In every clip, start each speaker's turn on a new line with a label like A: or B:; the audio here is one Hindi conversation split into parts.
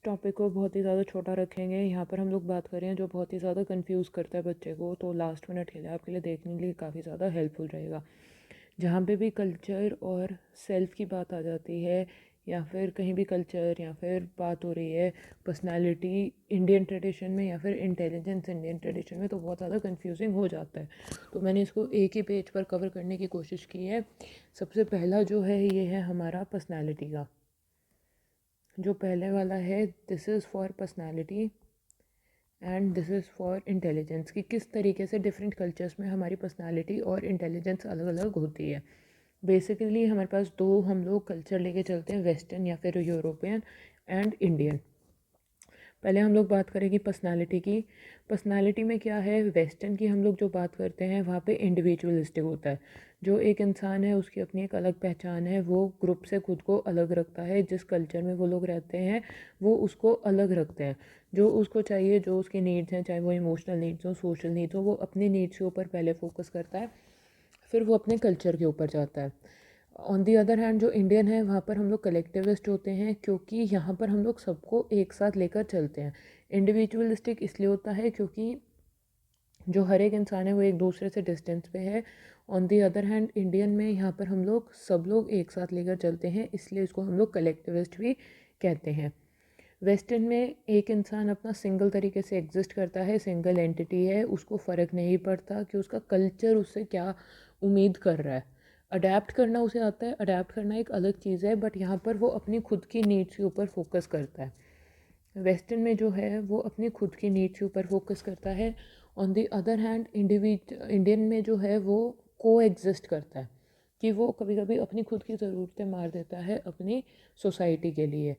A: टॉपिक को बहुत ही ज़्यादा छोटा रखेंगे। यहाँ पर हम लोग बात करें जो बहुत ही ज़्यादा कंफ्यूज करता है बच्चे को, तो लास्ट मिनट के लिए आपके लिए देखने के लिए काफ़ी ज़्यादा हेल्पफुल रहेगा। जहाँ पे भी कल्चर और सेल्फ की बात आ जाती है, या फिर कहीं भी कल्चर या फिर बात हो रही है पर्सनालिटी इंडियन ट्रेडिशन में या फिर इंटेलिजेंस इंडियन ट्रेडिशन में, तो बहुत ज़्यादा कंफ्यूजिंग हो जाता है। तो मैंने इसको एक ही पेज पर कवर करने की कोशिश की है। सबसे पहला जो है ये है हमारा पर्सनालिटी का। जो पहले वाला है, this is for personality and this is for intelligence, कि किस तरीके से डिफरेंट कल्चर्स में हमारी पर्सनालिटी और इंटेलिजेंस अलग अलग होती है। बेसिकली हमारे पास दो हम लोग कल्चर लेके चलते हैं, वेस्टर्न या फिर यूरोपियन एंड इंडियन। पहले हम लोग बात करेंगे पर्सनालिटी की। पर्सनालिटी में क्या है, वेस्टर्न की हम लोग जो बात करते हैं वहाँ पे इंडिविजुअलिस्टिक होता है। जो एक इंसान है उसकी अपनी एक अलग पहचान है, वो ग्रुप से खुद को अलग रखता है। जिस कल्चर में वो लोग रहते हैं वो उसको अलग रखते हैं। जो उसको चाहिए, जो उसकी नीड्स हैं, चाहे वो इमोशनल नीड्स हो, सोशल नीड्स हो, वो अपनी नीड्स के ऊपर पहले फोकस करता है, फिर वो अपने कल्चर के ऊपर जाता है। ऑन दी अदर हैंड जो इंडियन है वहाँ पर हम लोग कलेक्टिविस्ट होते हैं, क्योंकि यहाँ पर हम लोग सबको एक साथ लेकर चलते हैं। इंडिविजुअलिस्टिक इसलिए होता है क्योंकि जो हर एक इंसान है वो एक दूसरे से डिस्टेंस पे है। On the other hand Indian में यहाँ पर हम लोग सब लोग एक साथ लेकर चलते हैं, इसलिए इसको हम लोग कलेक्टिविस्ट भी कहते हैं। वेस्टर्न में एक इंसान अपना सिंगल तरीके से एग्जिस्ट करता है, सिंगल एंटिटी है, उसको फ़र्क नहीं पड़ता कि उसका कल्चर उससे क्या उम्मीद कर रहा है। अडेप्ट करना उसे आता है, अडेप्ट करना एक अलग चीज़ है, बट यहाँ पर वो अपनी खुद की नीड्स के ऊपर फोकस करता है। वेस्टर्न में जो है वो अपनी खुद की नीड्स के ऊपर फोकस करता है। On the other hand Indian में जो है वो को एग्जिस्ट करता है, कि वो कभी कभी अपनी खुद की ज़रूरतें मार देता है अपनी सोसाइटी के लिए।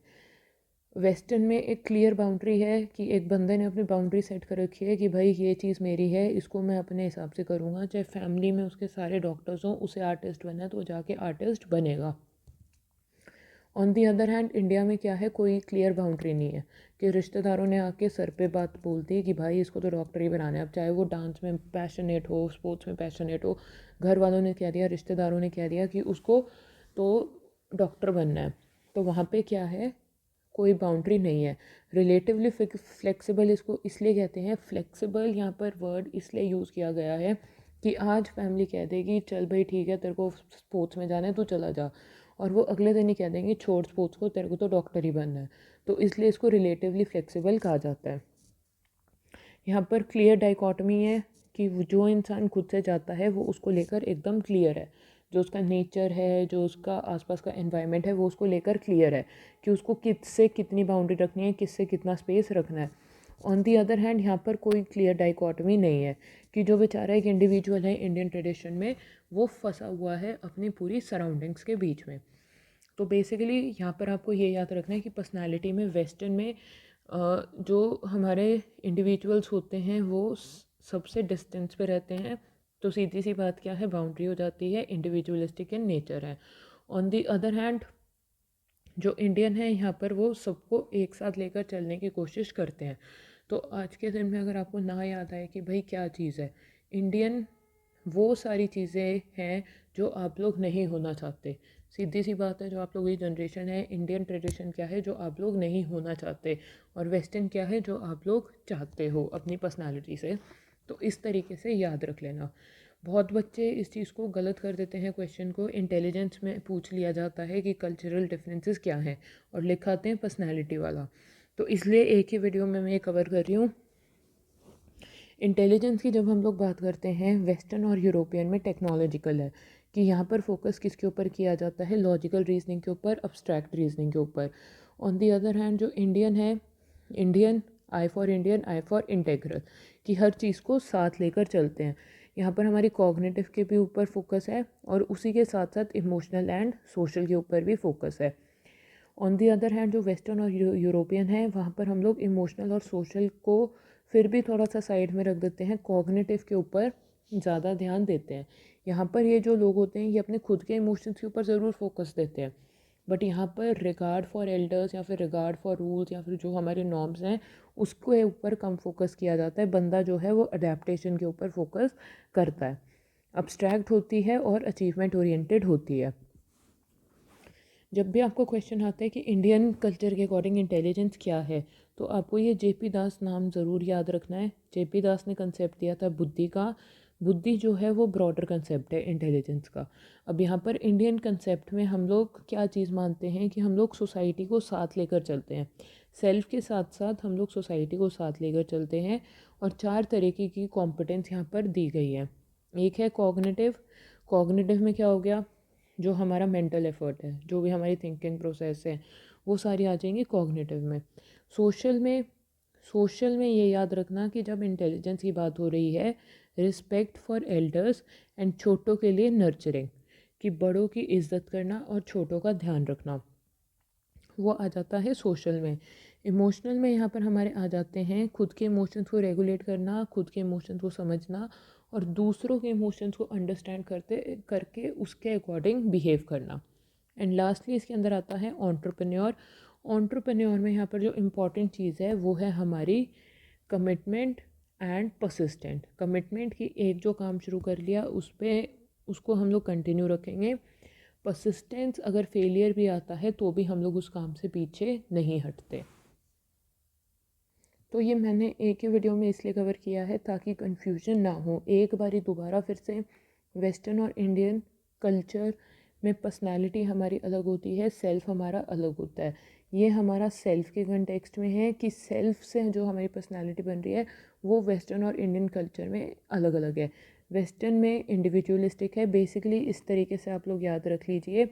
A: वेस्टर्न में एक क्लियर बाउंड्री है कि एक बंदे ने अपनी बाउंड्री सेट कर रखी है कि भाई ये चीज़ मेरी है, इसको मैं अपने हिसाब से करूँगा। चाहे फैमिली में उसके सारे डॉक्टर्स हों, उसे आर्टिस्ट बनना है तो वो जाके आर्टिस्ट बनेगा। On the other hand India में क्या है, कोई क्लियर बाउंड्री नहीं है, कि रिश्तेदारों ने आके सर पे बात बोल दी कि भाई इसको तो डॉक्टर ही बनाना है। अब चाहे वो डांस में पैशनेट हो, स्पोर्ट्स में पैशनेट हो, घर वालों ने कह दिया, रिश्तेदारों ने कह दिया कि उसको तो डॉक्टर बनना है। तो वहाँ पे क्या है, कोई बाउंड्री नहीं है। रिलेटिवली फ्लेक्सिबल इसको इसलिए कहते हैं, फ्लेक्सिबल यहाँ पर वर्ड इसलिए यूज़ किया गया है कि आज फैमिली कह देगी चल भाई ठीक है तेरे को स्पोर्ट्स में जाना है तो चला जा, और वो अगले दिन ही कह देंगे छोड़ स्पोर्ट्स को, तेरे को तो डॉक्टर ही बनना है। तो इसलिए इसको रिलेटिवली फ्लेक्सिबल कहा जाता है। यहाँ पर क्लियर डाइकॉटमी है कि जो इंसान खुद से जाता है वो उसको लेकर एकदम क्लियर है। जो उसका नेचर है, जो उसका आसपास का एनवायरनमेंट है, वो उसको लेकर क्लियर है कि उसको किससे कितनी बाउंड्री रखनी है, किससे कितना स्पेस रखना है। ऑन दी अदर हैंड यहाँ पर कोई क्लियर डाइकॉटमी नहीं है, कि जो बेचारा एक इंडिविजुअल है इंडियन ट्रेडिशन में, वो फंसा हुआ है अपनी पूरी सराउंडिंग्स के बीच में। तो बेसिकली यहाँ पर आपको ये याद रखना है कि पर्सनालिटी में वेस्टर्न में जो हमारे इंडिविजुअल्स होते हैं वो सबसे डिस्टेंस पे रहते हैं। तो सीधी सी बात क्या है, बाउंड्री हो जाती है, इंडिविजुअलिस्टिक इन नेचर है। ऑन दी अदर हैंड जो इंडियन है यहाँ पर वो सबको एक साथ लेकर चलने की कोशिश करते हैं। तो आज के दिन में अगर आपको ना याद आए कि भाई क्या चीज़ है इंडियन, वो सारी चीज़ें हैं जो आप लोग नहीं होना चाहते। सीधी सी बात है, जो आप लोग की जनरेशन है, इंडियन ट्रेडिशन क्या है जो आप लोग नहीं होना चाहते, और वेस्टर्न क्या है जो आप लोग चाहते हो अपनी पर्सनालिटी से। तो इस तरीके से याद रख लेना। बहुत बच्चे इस चीज़ को गलत कर देते हैं, क्वेश्चन को इंटेलिजेंस में पूछ लिया जाता है कि कल्चरल डिफरेंसेस क्या हैं, और लिखाते हैं पर्सनैलिटी वाला। तो इसलिए एक ही वीडियो में मैं ये कवर कर रही हूँ। इंटेलिजेंस की जब हम लोग बात करते हैं, वेस्टर्न और यूरोपियन में टेक्नोलॉजिकल है, कि यहाँ पर फोकस किसके ऊपर किया जाता है, लॉजिकल रीजनिंग के ऊपर, अब्स्ट्रैक्ट रीजनिंग के ऊपर। ऑन दी अदर हैंड जो इंडियन है, Indian I for Indian, I for integral, कि हर चीज़ को साथ लेकर चलते हैं। यहाँ पर हमारी कॉग्निटिव के भी ऊपर फोकस है, और उसी के साथ साथ इमोशनल एंड सोशल के ऊपर भी फोकस है। ऑन दी अदर हैंड जो वेस्टर्न और यूरोपियन है, वहाँ पर हम लोग इमोशनल और सोशल को फिर भी थोड़ा सा साइड में रख देते हैं, कॉग्निटिव के ऊपर ज़्यादा ध्यान देते हैं। यहाँ पर ये जो लोग होते हैं ये अपने खुद के इमोशंस के ऊपर ज़रूर फोकस देते हैं, बट यहाँ पर रिगार्ड फॉर एल्डर्स या फिर रिगार्ड फॉर रूल्स या फिर जो हमारे नॉर्म्स हैं उसके ऊपर कम फोकस किया जाता है। बंदा जो है वो अडेप्टेशन के ऊपर फोकस करता है, अब्स्ट्रैक्ट होती है और अचीवमेंट ओरिएंटेड होती है। जब भी आपको क्वेश्चन आता है कि इंडियन कल्चर के अकॉर्डिंग इंटेलिजेंस क्या है, तो आपको ये जेपी दास नाम ज़रूर याद रखना है। जेपी दास ने कंसेप्ट दिया था बुद्धि का। बुद्धि जो है वो ब्रॉडर कंसेप्ट है इंटेलिजेंस का। अब यहाँ पर इंडियन कंसेप्ट में हम लोग क्या चीज़ मानते हैं कि हम लोग सोसाइटी को साथ लेकर चलते हैं। सेल्फ के साथ साथ हम लोग सोसाइटी को साथ लेकर चलते हैं। और 4 तरीके की कॉम्पिटेंस यहाँ पर दी गई है। एक है कॉग्निटिव। कॉग्निटिव में क्या हो गया, जो हमारा मेंटल एफर्ट है, जो भी हमारी थिंकिंग प्रोसेस है, वो सारी आ जाएंगी कॉग्निटिव में। सोशल में, सोशल में ये याद रखना कि जब इंटेलिजेंस की बात हो रही है, रिस्पेक्ट फॉर एल्डर्स एंड छोटों के लिए नर्चरिंग, कि बड़ों की इज्जत करना और छोटों का ध्यान रखना, वो आ जाता है सोशल में। इमोशनल में यहाँ पर हमारे आ जाते हैं खुद के इमोशंस को रेगुलेट करना, खुद के इमोशंस को समझना और दूसरों के इमोशंस को अंडरस्टैंड करते करके उसके अकॉर्डिंग बिहेव करना। एंड लास्टली इसके अंदर आता है एंटरप्रेन्योर। एंटरप्रेन्योर में यहाँ पर जो इम्पॉर्टेंट चीज़ है वो है हमारी कमिटमेंट एंड परसिस्टेंट। कमिटमेंट की एक जो काम शुरू कर लिया उस पर उसको हम लोग कंटिन्यू रखेंगे। परसिस्टेंस, अगर फेलियर भी आता है तो भी हम लोग उस काम से पीछे नहीं हटते। तो ये मैंने एक ही वीडियो में इसलिए कवर किया है ताकि कन्फ्यूजन ना हो। एक बारी दोबारा फिर से, वेस्टर्न और इंडियन कल्चर में पर्सनालिटी हमारी अलग होती है, सेल्फ हमारा अलग होता है। ये हमारा सेल्फ के कंटेक्स्ट में है कि सेल्फ से जो हमारी पर्सनालिटी बन रही है वो वेस्टर्न और इंडियन कल्चर में अलग अलग है। वेस्टर्न में इंडिविजुअलिस्टिक है। बेसिकली इस तरीके से आप लोग याद रख लीजिए,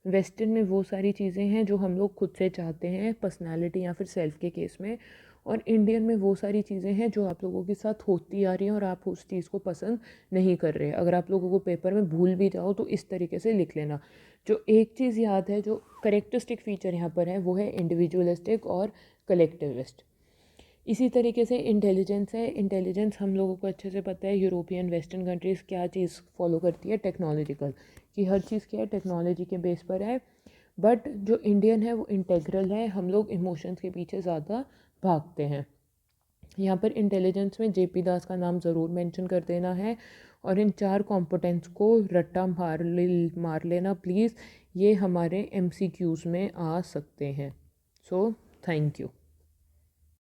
A: वेस्टर्न में वो सारी चीज़ें हैं जो हम लोग खुद से चाहते हैं पर्सनालिटी या फिर सेल्फ के केस में, और इंडियन में वो सारी चीज़ें हैं जो आप लोगों के साथ होती आ रही हैं और आप उस चीज़ को पसंद नहीं कर रहे। अगर आप लोगों को पेपर में भूल भी जाओ तो इस तरीके से लिख लेना। जो एक चीज़ याद है, जो करेक्टरिस्टिक फीचर यहाँ पर है वो है इंडिविजुअलिस्टिक और कलेक्टिविस्ट। इसी तरीके से इंटेलिजेंस है। इंटेलिजेंस हम लोगों को अच्छे से पता है यूरोपियन वेस्टर्न कंट्रीज़ क्या चीज़ फॉलो करती है, टेक्नोलॉजिकल, कि हर चीज़ क्या है टेक्नोलॉजी के बेस पर है। बट जो इंडियन है वो इंटेग्रल है, हम लोग इमोशंस के पीछे ज़्यादा भागते हैं। यहाँ पर इंटेलिजेंस में जेपी दास का नाम ज़रूर मेंशन कर देना है और इन 4 कॉम्पोनेंट्स को रट्टा मार लेना प्लीज़, ये हमारे एमसीक्यूज़ में आ सकते हैं। So thank you.